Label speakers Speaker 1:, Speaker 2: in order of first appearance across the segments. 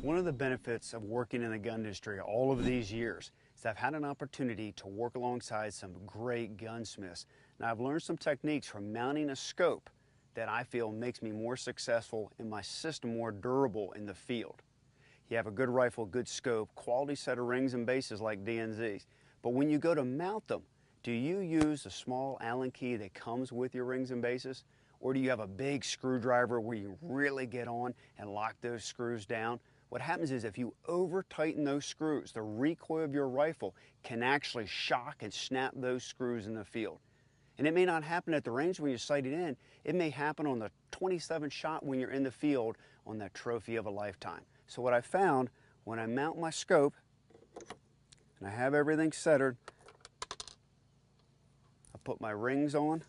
Speaker 1: One of the benefits of working in the gun industry all of these years is I've had an opportunity to work alongside some great gunsmiths. Now I've learned some techniques from mounting a scope that I feel makes me more successful and my system more durable in the field. You have a good rifle, good scope, quality set of rings and bases like DNZs. But when you go to mount them, do you use a small Allen key that comes with your rings and bases? Or do you have a big screwdriver where you really get on and lock those screws down? What happens is if you over tighten those screws, the recoil of your rifle can actually shock and snap those screws in the field. And it may not happen at the range when you sight it in. It may happen on the 27th shot when you're in the field on that trophy of a lifetime. So what I found when I mount my scope and I have everything centered, I put my rings on.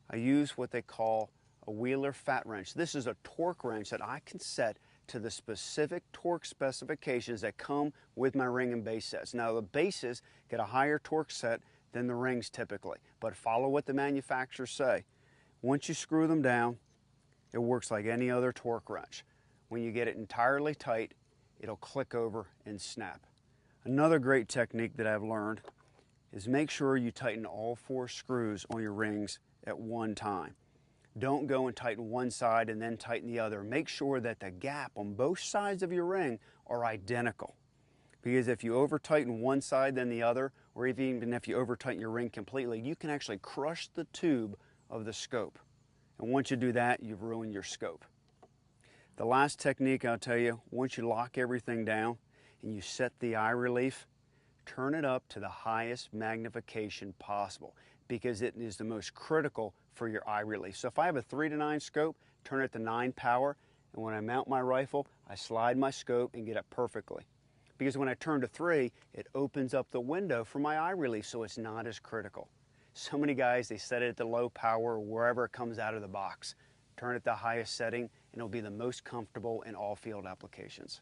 Speaker 1: I use what they call a Wheeler fat wrench. This is a torque wrench that I can set to the specific torque specifications that come with my ring and base sets. Now the bases get a higher torque set than the rings typically, but follow what the manufacturers say. Once you screw them down, it works like any other torque wrench. When you get it entirely tight, it'll click over and snap. Another great technique that I've learned is make sure you tighten all 4 screws on your rings at one time. Don't go and tighten one side and then tighten the other. Make sure that the gap on both sides of your ring are identical. Because if you over tighten one side than the other, or even if you over tighten your ring completely, you can actually crush the tube of the scope. And once you do that, you've ruined your scope. The last technique I'll tell you, once you lock everything down and you set the eye relief, turn it up to the highest magnification possible because it is the most critical for your eye relief. So if I have a 3-to-9 scope, turn it to 9 power, and when I mount my rifle, I slide my scope and get it perfectly. Because when I turn to 3, it opens up the window for my eye relief, so it's not as critical. So many guys, they set it at the low power or wherever it comes out of the box. Turn it to the highest setting, and it'll be the most comfortable in all field applications.